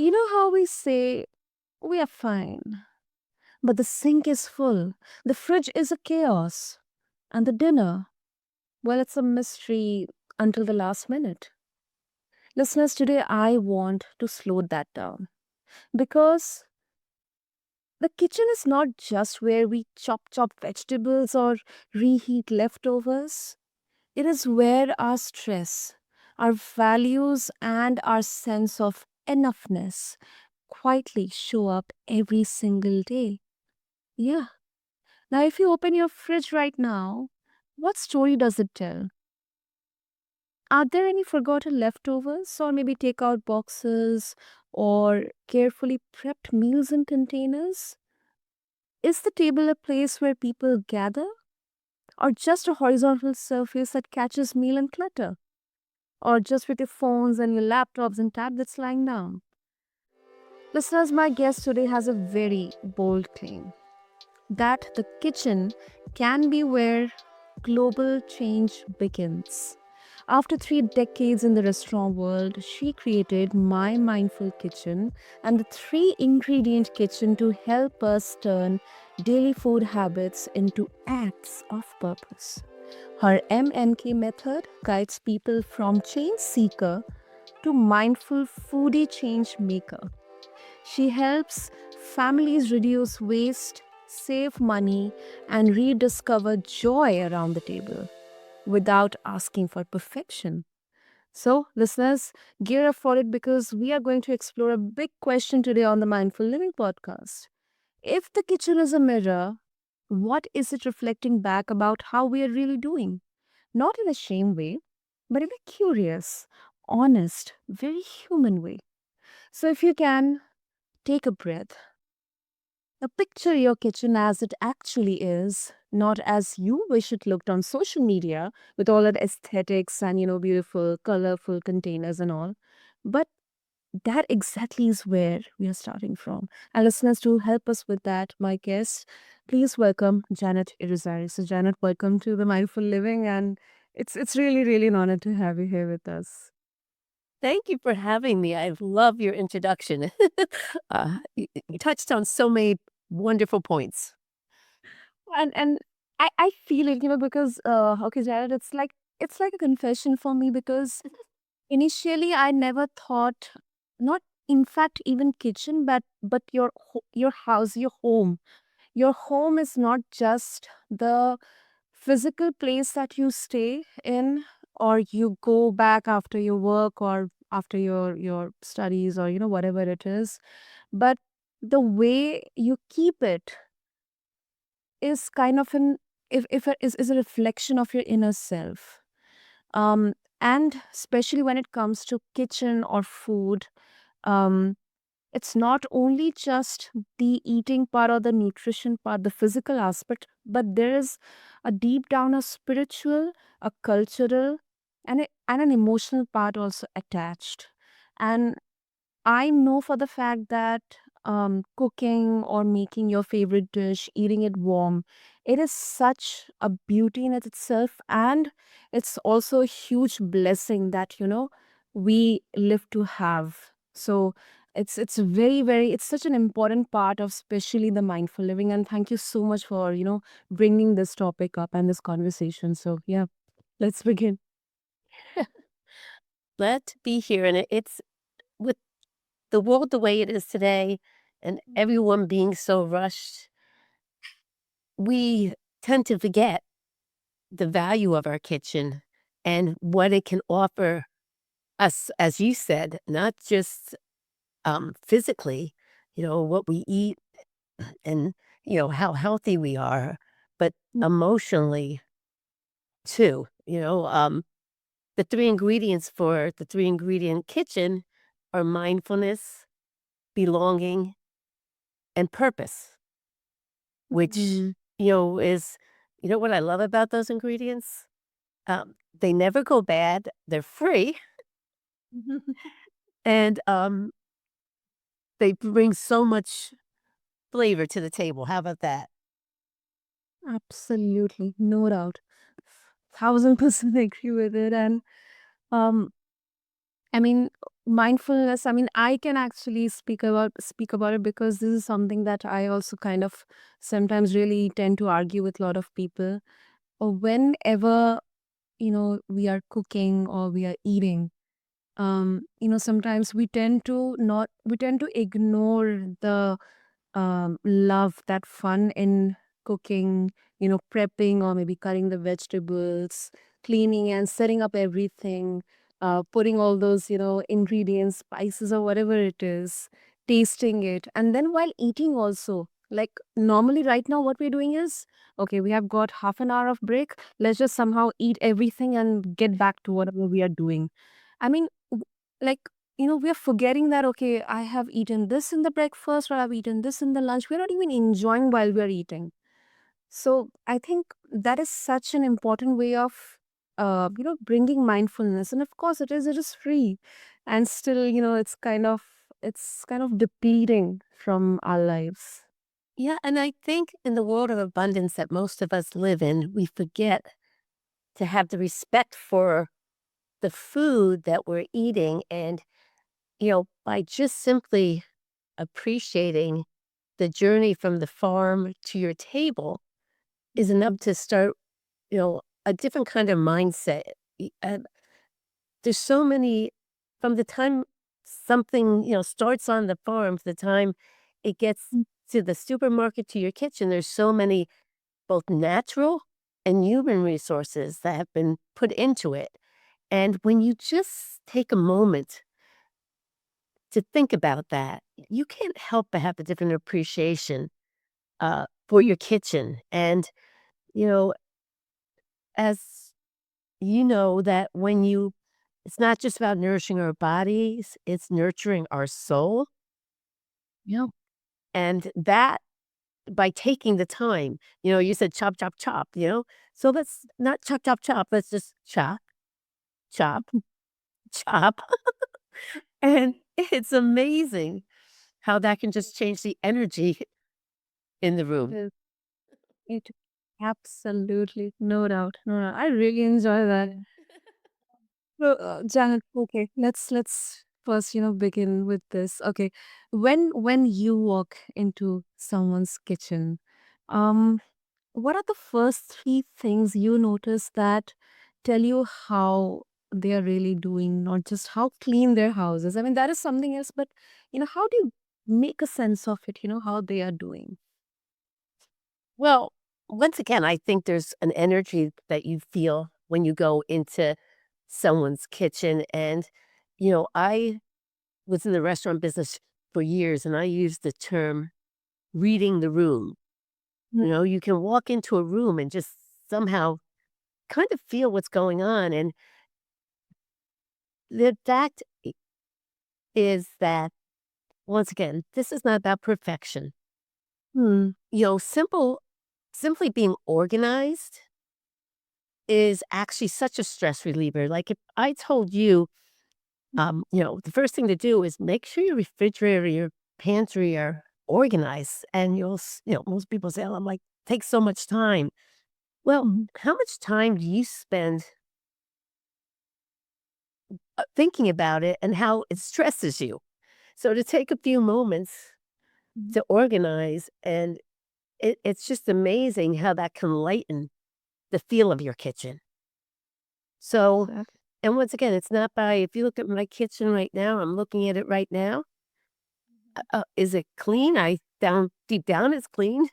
You know how we say, we are fine, but the sink is full, the fridge is a chaos, and the dinner, well, it's a mystery until the last minute. Listeners, today I want to slow that down because the kitchen is not just where we chop vegetables or reheat leftovers. It is where our stress, our values, and our sense of enoughness quietly show up every single day. Yeah. Now, if you open your fridge right now, what story does it tell? Are there any forgotten leftovers, or maybe takeout boxes, or carefully prepped meals in containers? Is the table a place where people gather, or just a horizontal surface that catches meal and clutter? Or just with your phones and your laptops and tablets lying down? Listeners, my guest today has a very bold claim that the kitchen can be where global change begins. After 3 decades in the restaurant world, she created My Mindful Kitchen and the 3 ingredient kitchen to help us turn daily food habits into acts of purpose. Her MMK method guides people from change seeker to mindful foodie change maker. She helps families reduce waste, save money, and rediscover joy around the table without asking for perfection. So, listeners, gear up for it because we are going to explore a big question today on the Mindful Living podcast. If the kitchen is a mirror, what is it reflecting back about how we are really doing? Not in a shame way, but in a curious, honest, very human way. So, if you can, take a breath. Now, picture your kitchen as it actually is, not as you wish it looked on social media with all that aesthetics and, beautiful, colorful containers and all. But that exactly is where we are starting from. And listeners, to help us with that, my guest, please welcome Janet Irizarry. So, Janet, welcome to the Mindful Living, and it's really, really an honor to have you here with us. Thank you for having me. I love your introduction. You touched on so many wonderful points. And I feel it, because okay, Jared, it's like a confession for me because initially I never thought, not in fact even kitchen, but your house, your home is not just the physical place that you stay in, or you go back after your work or after your studies, or whatever it is, but the way you keep it is kind of an if it is a reflection of your inner self. And especially when it comes to kitchen or food, um it's not only just the eating part or the nutrition part, the physical aspect, but there is a deep down a spiritual, a cultural, and an emotional part also attached. And I know for the fact that cooking or making your favorite dish, eating it warm, it is such a beauty in it itself. And it's also a huge blessing that, we live to have. So it's very, very, it's such an important part of especially the mindful living. And thank you so much for, bringing this topic up and this conversation. So yeah, let's begin. Glad to be here. And it's with the world the way it is today and everyone being so rushed, we tend to forget the value of our kitchen and what it can offer us, as you said, not just physically, what we eat and, how healthy we are, but emotionally too. The 3 ingredients for the 3-ingredient kitchen are mindfulness, belonging, and purpose, which, Mhm. is what I love about those ingredients? They never go bad, they're free, and, they bring so much flavor to the table. How about that? Absolutely, no doubt. 1000% agree with it. And um, I mean, mindfulness, I mean, I can actually speak about it because this is something that I also kind of sometimes really tend to argue with a lot of people. Or whenever, we are cooking or we are eating, sometimes we tend to ignore the love, that fun in cooking, prepping or maybe cutting the vegetables, cleaning and setting up everything, putting all those, ingredients, spices or whatever it is, tasting it. And then while eating also, like normally right now what we're doing is, okay, we have got half an hour of break. Let's just somehow eat everything and get back to whatever we are doing. I mean, like, we are forgetting that, okay, I have eaten this in the breakfast or I've eaten this in the lunch. We're not even enjoying while we're eating. So I think that is such an important way of, bringing mindfulness. And of course, it is free, and still, it's kind of depleting from our lives. Yeah, and I think in the world of abundance that most of us live in, we forget to have the respect for the food that we're eating. And, by just simply appreciating the journey from the farm to your table is enough to start, a different kind of mindset. There's so many from the time something, starts on the farm to the time it gets to the supermarket to your kitchen, there's so many both natural and human resources that have been put into it. And when you just take a moment to think about that, you can't help but have a different appreciation for your kitchen. And, you know, as you know, that it's not just about nourishing our bodies, it's nurturing our soul. Yeah. And that by taking the time, you said chop, chop, chop, So let's not chop, chop, chop. Let's just chop, chop, chop. And it's amazing how that can just change the energy in the room. It, it absolutely, no doubt, no doubt. I really enjoy that. So, Janet, okay, let's first, begin with this. Okay, when you walk into someone's kitchen, um, what are the first three things you notice that tell you how they are really doing, not just how clean their house is? I mean, that is something else, but how do you make a sense of it? How they are doing? Well, once again, I think there's an energy that you feel when you go into someone's kitchen. And, I was in the restaurant business for years and I used the term reading the room. You can walk into a room and just somehow kind of feel what's going on. And the fact is that, once again, this is not about perfection. Hmm. Simply being organized is actually such a stress reliever. Like if I told you, the first thing to do is make sure your refrigerator, your pantry are organized. And most people say, oh, I'm like, takes so much time. Well, Mhm. how much time do you spend thinking about it and how it stresses you? So to take a few moments Mhm. to organize, and it's just amazing how that can lighten the feel of your kitchen. So, Exactly. and once again, it's not by, if you look at my kitchen right now, I'm looking at it right now. Is it clean? Deep down, it's clean.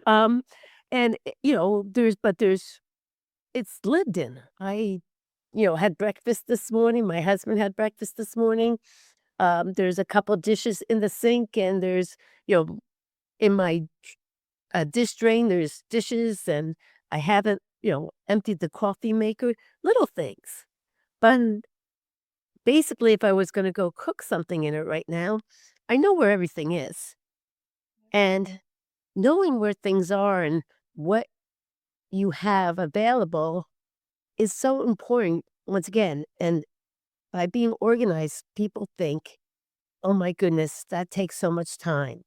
um, and it's lived in. I, had breakfast this morning. My husband had breakfast this morning. There's a couple dishes in the sink, and there's, in my dish drain, there's dishes, and I haven't, emptied the coffee maker. Little things, but basically, if I was gonna go cook something in it right now, I know where everything is. And knowing where things are and what you have available is so important once again. And by being organized, people think, oh my goodness, that takes so much time.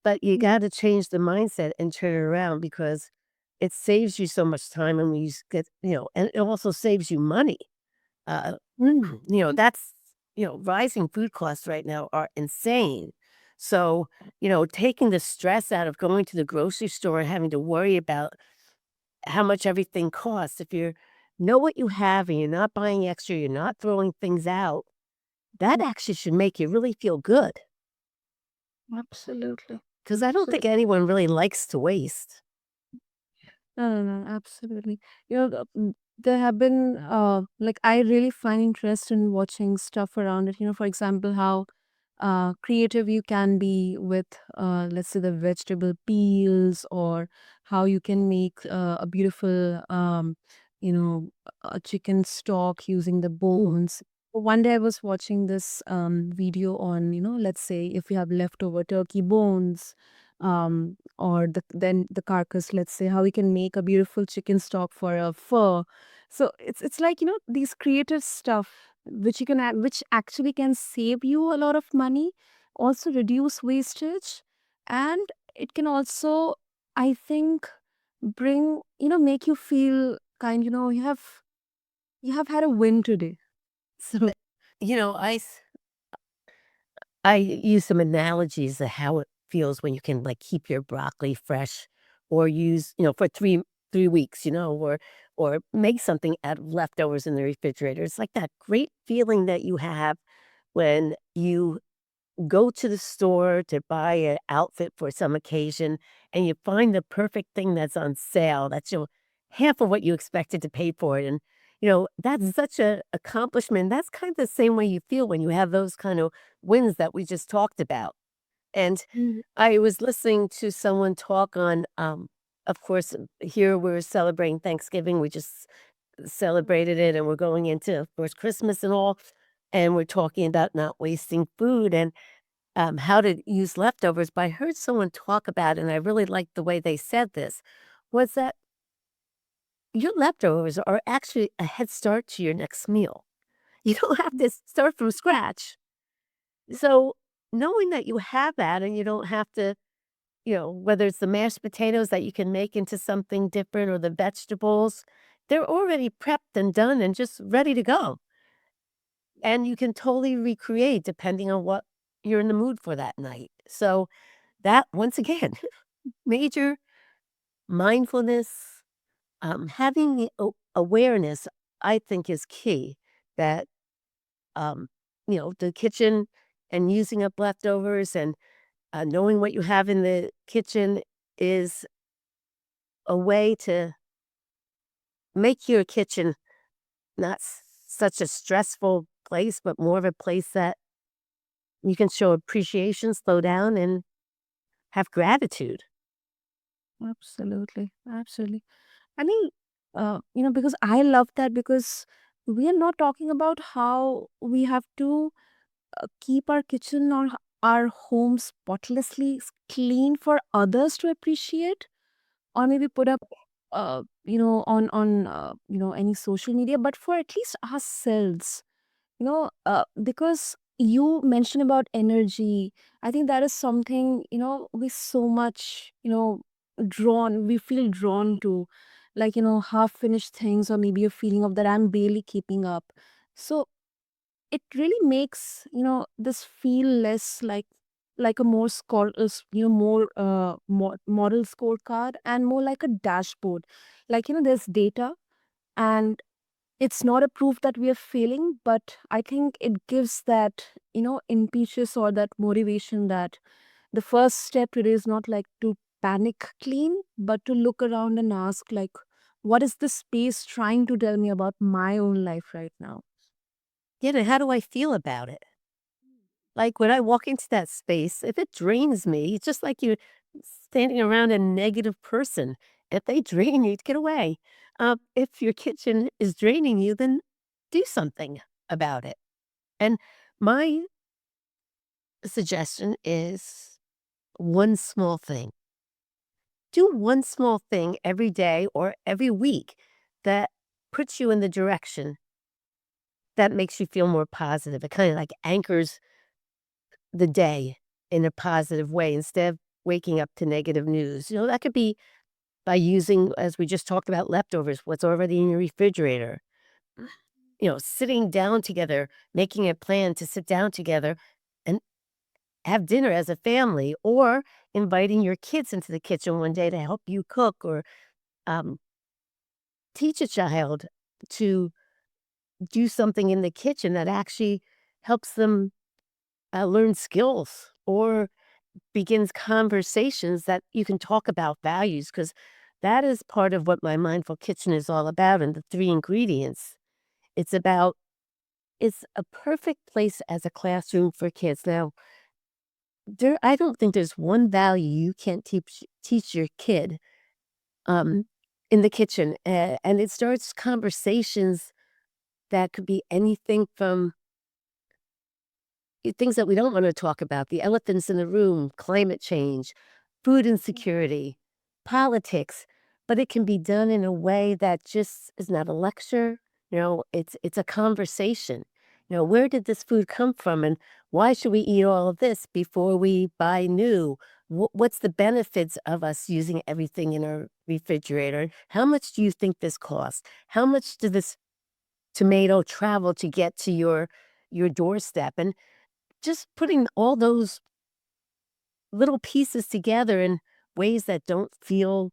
But you got to change the mindset and turn it around because it saves you so much time and and it also saves you money. Uh, Mm. that's, rising food costs right now are insane. So, taking the stress out of going to the grocery store and having to worry about how much everything costs, if you know what you have and you're not buying extra, you're not throwing things out, that actually should make you really feel good. Absolutely. Because I don't think Absolutely. anyone really likes to waste. No, no, no, absolutely. There have been, like, I really find interest in watching stuff around it. For example, how creative you can be with, let's say, the vegetable peels, or how you can make a beautiful, a chicken stock using the bones. One day I was watching this video on, let's say, if you have leftover turkey bones, or then the carcass, let's say, how we can make a beautiful chicken stock for a fur. So it's like, these creative stuff which you can add, which actually can save you a lot of money, also reduce wastage, and it can also, I think, bring, make you feel kind, you have had a win today. So You know, I s I use some analogies of how it feels when you can, like, keep your broccoli fresh or use, for 3 weeks, or make something out of leftovers in the refrigerator. It's like that great feeling that you have when you go to the store to buy an outfit for some occasion and you find the perfect thing that's on sale that's half of what you expected to pay for it. And that's such a accomplishment. That's kind of the same way you feel when you have those kind of wins that we just talked about. And Mhm. I was listening to someone talk on, of course, here we're celebrating Thanksgiving. We just celebrated it and we're going into, of course, Christmas and all. And we're talking about not wasting food. And how to use leftovers, but I heard someone talk about, and I really liked the way they said this, was that your leftovers are actually a head start to your next meal. You don't have to start from scratch. So knowing that you have that and you don't have to, whether it's the mashed potatoes that you can make into something different or the vegetables, they're already prepped and done and just ready to go. And you can totally recreate depending on what you're in the mood for that night. So that once again, major mindfulness, having the awareness, I think, is key. That um, the kitchen and using up leftovers and knowing what you have in the kitchen is a way to make your kitchen not such a stressful place, but more of a place that you can show appreciation, slow down, and have gratitude. Absolutely, absolutely. I mean, because I love that, because we are not talking about how we have to keep our kitchen or our home spotlessly clean for others to appreciate, or maybe put up, on any social media, but for at least ourselves. Because you mentioned about energy, I think that is something, we so much, we feel drawn to, like, half finished things, or maybe a feeling of that I'm barely keeping up. So it really makes, this feel less like a more more model scorecard, and more like a dashboard. Like, there's data, and it's not a proof that we are failing, but I think it gives that, impetus, or that motivation, that the first step today is not like to panic clean, but to look around and ask, like, what is the space trying to tell me about my own life right now? How do I feel about it? Like, when I walk into that space, if it drains me, it's just like you're standing around a negative person. If they drain you, get away. If your kitchen is draining you, then do something about it. And my suggestion is one small thing. Do one small thing every day or every week that puts you in the direction that makes you feel more positive. It kind of like anchors the day in a positive way instead of waking up to negative news. That could be by using, as we just talked about, leftovers, what's already in your refrigerator. sitting down together, making a plan to sit down together and have dinner as a family, or inviting your kids into the kitchen one day to help you cook, or um, teach a child to do something in the kitchen that actually helps them learn skills, or begins conversations that you can talk about values, because that is part of what my mindful kitchen is all about. And the three ingredients, it's about, it's a perfect place as a classroom for kids. Now, I don't think there's one value you can't teach your kid um, in the kitchen, and it starts conversations that could be anything from things that we don't want to talk about, the elephants in the room, climate change, food insecurity, politics, but it can be done in a way that just is not a lecture. It's a conversation. Where did this food come from, and why should we eat all of this before we buy new? What's the benefits of us using everything in our refrigerator? How much do you think this costs? How much did this tomato travel to get to your doorstep? And just putting all those little pieces together in ways that don't feel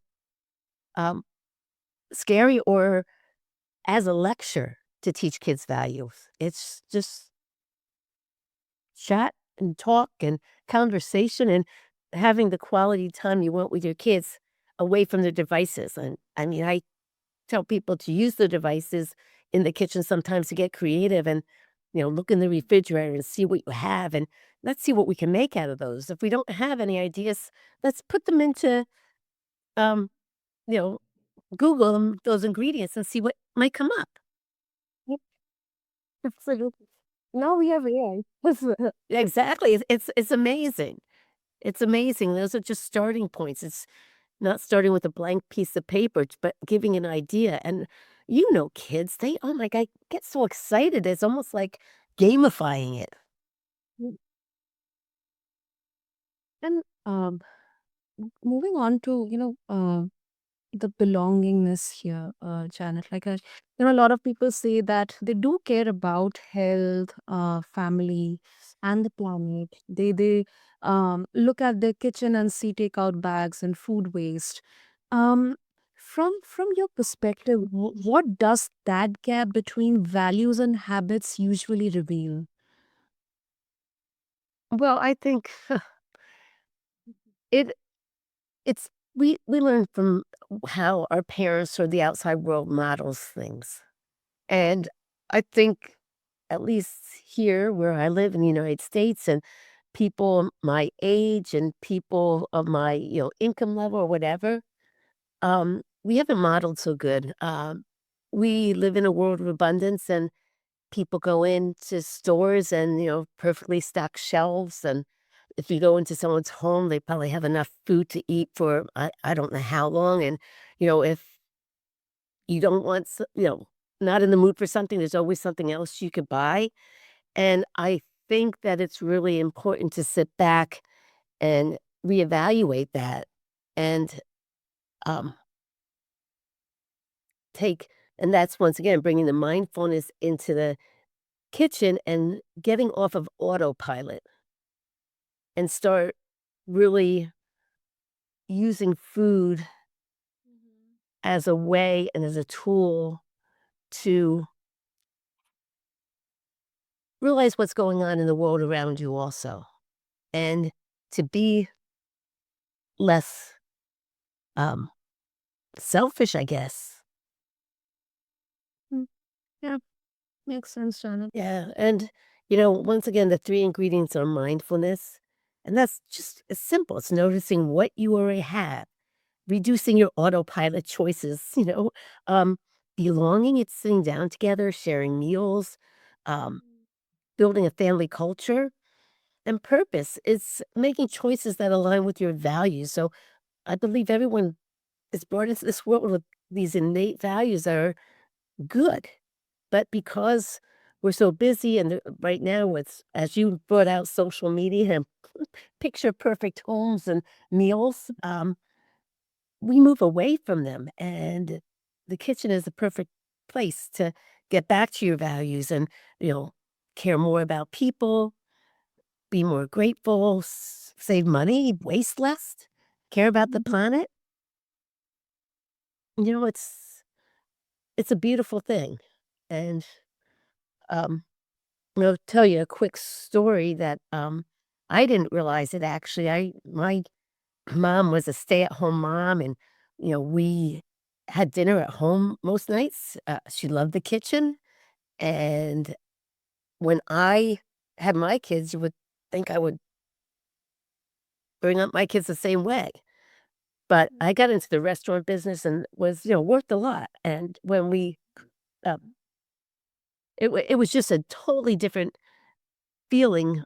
um, scary, or as a lecture to teach kids values. It's just chat and talk and conversation, and having the quality time you want with your kids away from their devices. And I mean, I tell people to use the devices in the kitchen sometimes to get creative, and look in the refrigerator and see what you have, and let's see what we can make out of those. If we don't have any ideas, let's put them into um you know Google those ingredients and see what might come up. Yep, absolutely. Now we have AI. Exactly. It's amazing. It's amazing. Those are just starting points. It's not starting with a blank piece of paper, but giving an idea. And kids, they, oh my God, get so excited. It's almost like gamifying it. And moving on to, the belongingness here, Janet. Like, a lot of people say that they do care about health, family, and the planet. They look at their kitchen and see takeout bags and food waste. Um, from your perspective, what does that gap between values and habits usually reveal? Well, I think it it's we learn from how our parents or the outside world models things. And I think, at least here where I live in the United States, and people my age and people of my, income level or whatever, we haven't modeled so good. We live in a world of abundance, and people go into stores and, perfectly stocked shelves. And if you go into someone's home, they probably have enough food to eat for I don't know how long. And, if you don't want, not in the mood for something, there's always something else you could buy. And I think that it's really important to sit back and reevaluate that, and um, take, and that's once again bringing the mindfulness into the kitchen and getting off of autopilot, and start really using food as a way and as a tool to realize what's going on in the world around you also, and to be less um, selfish, I guess. Mm, yeah, makes sense, Janet. Yeah, and, once again, the 3 ingredients are mindfulness, and that's just it's simple. It's noticing what you already have, reducing your autopilot choices, um, belonging, it's sitting down together, sharing meals, um, building a family culture, and purpose, it's making choices that align with your values. So, I believe everyone is brought into this world with these innate values that are good. But because we're so busy, and right now with, as you brought out, social media and picture perfect homes and meals, we move away from them. And the kitchen is the perfect place to get back to your values and, you know, care more about people, be more grateful, save money, waste less, care about the planet. You know, it's a beautiful thing. And um, I'll tell you a quick story that I didn't realize it actually. I my mom was a stay-at-home mom, and we had dinner at home most nights. She loved the kitchen, and when I had my kids, you would think I would bring up my kids the same way. But I got into the restaurant business and was, worked a lot. And when um, it was just a totally different feeling.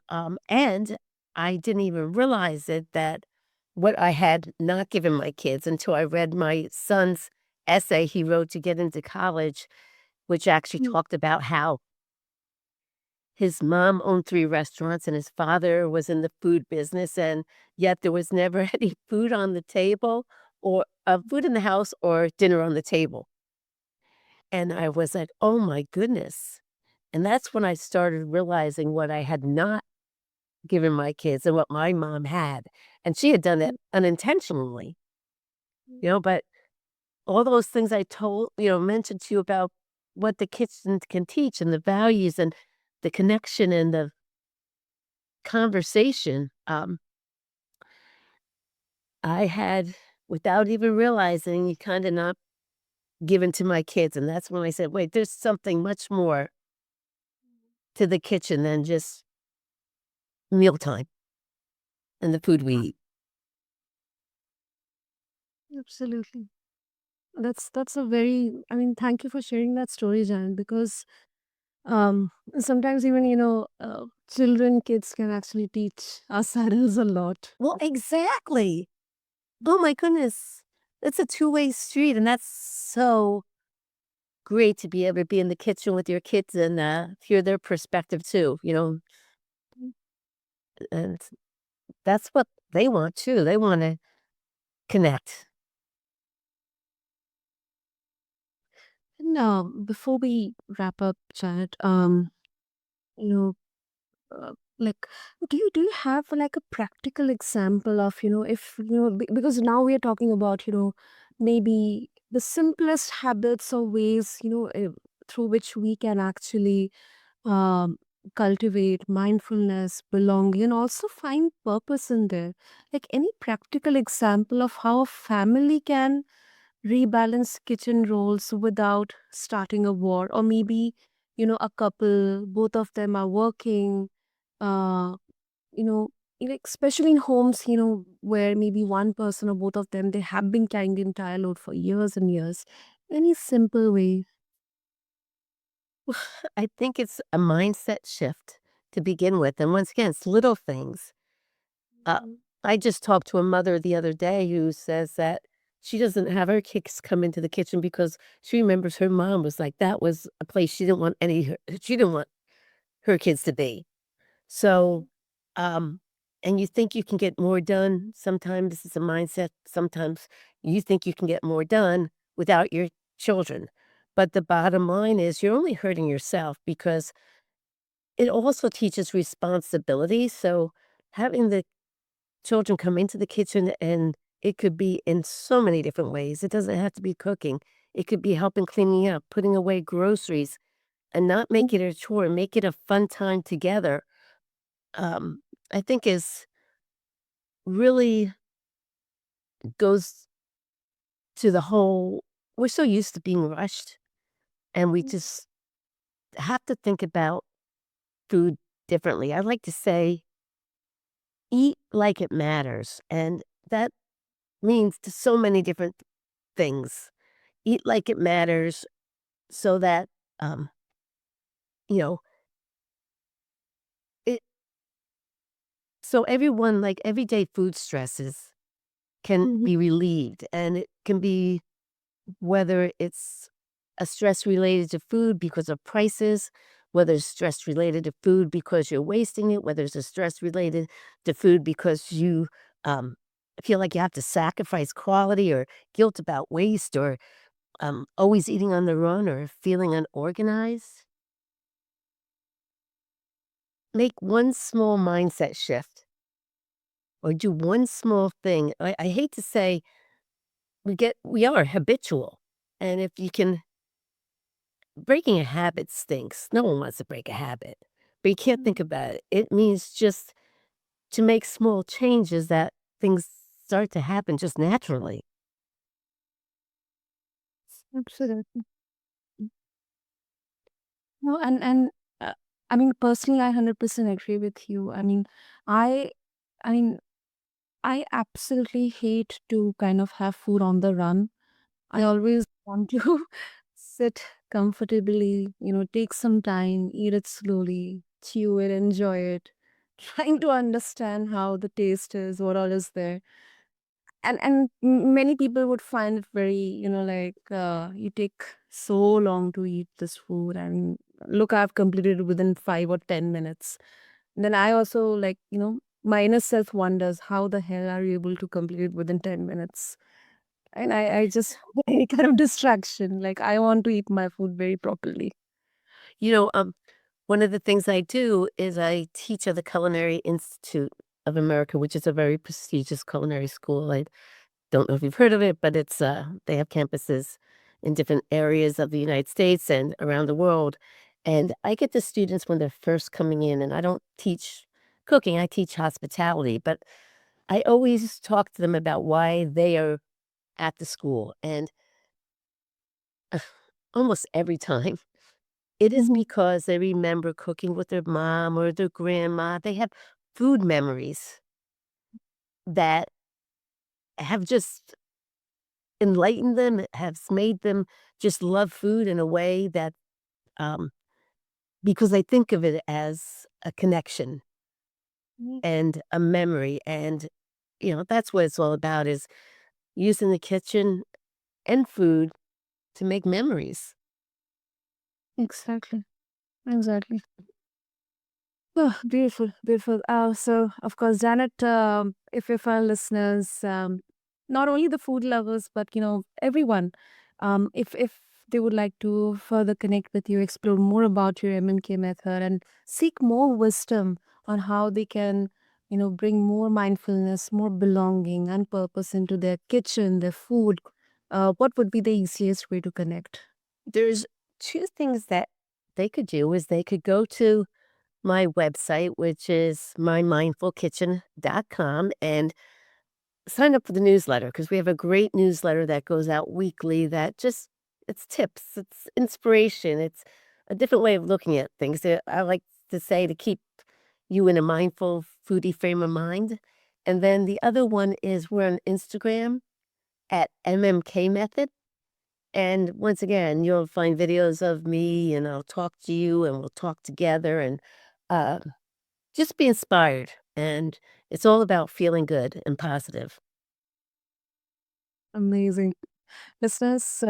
And I didn't even realize it that what I had not given my kids until I read my son's essay he wrote to get into college, which actually Mm. talked about how his mom owned 3 restaurants and his father was in the food business, and yet there was never any food on the table or food in the house or dinner on the table. And I was like, "Oh my goodness." And that's when I started realizing what I had not given my kids and what my mom had. And she had done that unintentionally, but all those things I mentioned to you about what the kitchen can teach and the values and the connection and the conversation, I had, without even realizing, kind of not given to my kids. And that's when I said, wait, there's something much more to the kitchen than just mealtime and the food we eat. Absolutely. That's a very, I mean, thank you for sharing that story, Jan, because sometimes even, children, kids can actually teach us adults a lot. Well, exactly. Oh my goodness. It's a two-way street. And that's so great to be able to be in the kitchen with your kids and hear their perspective too. And that's what they want too. They want to connect. And before we wrap up, Janet, you know, like, do you have like a practical example of, if because now we are talking about, maybe the simplest habits or ways, through which we can actually um, cultivate mindfulness, belonging, and also find purpose in there. Like any practical example of how a family can rebalance kitchen roles without starting a war, or maybe, a couple, both of them are working, uh, you know, especially in homes, where maybe one person or both of them, they have been carrying the entire load for years and years. Any simple way? I think it's a mindset shift to begin with. And once again, it's little things. Uh, I just talked to a mother the other day who says that she doesn't have her kids come into the kitchen because she remembers her mom was like, that was a place she didn't want her kids to be. So, um, and you think you can get more done. Sometimes it's a mindset. Sometimes you think you can get more done without your children. But the bottom line is you're only hurting yourself because it also teaches responsibility. So having the children come into the kitchen and it could be in so many different ways. It doesn't have to be cooking. It could be helping cleaning up, putting away groceries, and not make it a chore, make it a fun time together. Um, I think is really goes to the whole we're so used to being rushed and we just have to think about food differently. I like to say, eat like it matters. And that means to so many different things. Eat like it matters so that, um, you know, it, so everyone, like everyday food stresses can Mhm. be relieved. And it can be whether it's a stress related to food because of prices, whether it's stress related to food because you're wasting it, whether it's a stress related to food because you um, feel like you have to sacrifice quality or guilt about waste or always eating on the run or feeling unorganized, make one small mindset shift or do one small thing. I hate to say we are habitual. And if you can breaking a habit stinks. No one wants to break a habit. But you can't think about it. It means just to make small changes that things start to happen just naturally. Absolutely. No, uh, I mean, personally, I 100% agree with you. I, I mean, I absolutely hate to kind of have food on the run. I always want to sit comfortably, take some time, eat it slowly, chew it, enjoy it, trying to understand how the taste is, what all is there. And many people would find it very, like you take so long to eat this food. I mean, look, I've completed it within 5 or 10 minutes. Then I also, like, my inner self wonders how the hell are you able to complete it within 10 minutes. And I just any kind of distraction. Like, I want to eat my food very properly. You know, one of the things I do is I teach at the Culinary Institute of America, which is a very prestigious culinary school. I don't know if you've heard of it, but it's they have campuses in different areas of the United States and around the world. And I get the students when they're first coming in, and I don't teach cooking, I teach hospitality, but I always talk to them about why they are at the school. And almost every time it is Mhm. because they remember cooking with their mom or their grandma. They have food memories that have just enlightened them, has made them just love food in a way that, um, because they think of it as a connection Mm. and a memory. And, that's what it's all about is using the kitchen and food to make memories. Exactly. Exactly. Oh, beautiful, beautiful. So, of course, Janet, if our listeners, not only the food lovers, but everyone, if they would like to further connect with you, explore more about your MMK method, and seek more wisdom on how they can, bring more mindfulness, more belonging and purpose into their kitchen, their food, what would be the easiest way to connect? There's two things that they could do is they could go to my website, which is mymindfulkitchen.com, and sign up for the newsletter because we have a great newsletter that goes out weekly that just it's tips, it's inspiration, it's a different way of looking at things. I like to say to keep you in a mindful foodie frame of mind. And then the other one is we're on Instagram at MMK Method. And once again, you'll find videos of me and I'll talk to you and we'll talk together and uh, just be inspired. And it's all about feeling good and positive. Amazing. Listeners,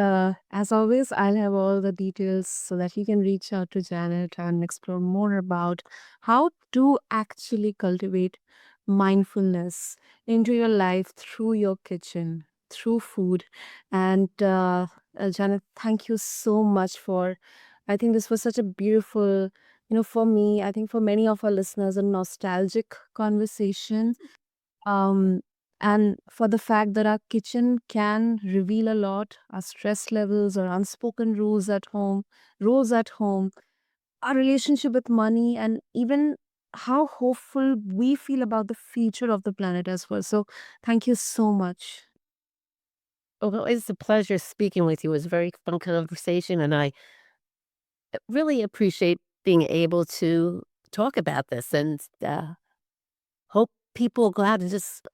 as always, I'll have all the details so that you can reach out to Janet and explore more about how to actually cultivate mindfulness into your life through your kitchen, through food. And Janet, thank you so much for. I think this was such a beautiful, for me, I think for many of our listeners, a nostalgic conversation, um, and for the fact that our kitchen can reveal a lot, our stress levels or unspoken rules at home, our relationship with money, and even how hopeful we feel about the future of the planet as well. So, thank you so much. Well, it's a pleasure speaking with you. It was a very fun conversation, and I really appreciate being able to talk about this and hope people go out and just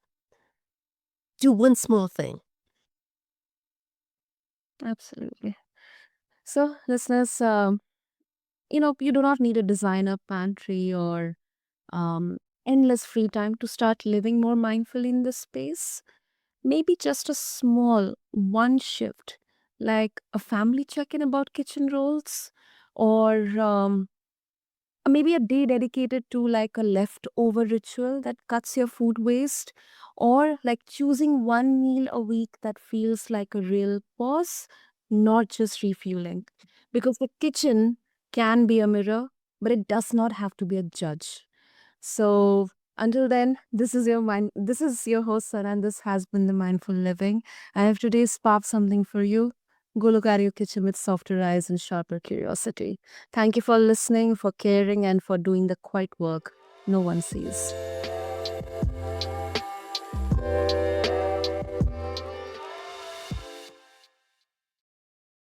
do one small thing. Absolutely. So, listeners, you do not need a designer pantry or um, endless free time to start living more mindfully in this space. Maybe just a small one shift, like a family check in about kitchen roles, or maybe a day dedicated to like a leftover ritual that cuts your food waste, or like choosing one meal a week that feels like a real pause. not just refueling. Because the kitchen can be a mirror, but it does not have to be a judge. So until then, this is your host Sana, and this has been the Mindful Living. And if today sparked something for you, go look at your kitchen with softer eyes and sharper curiosity. Thank you for listening, for caring, and for doing the quiet work no one sees.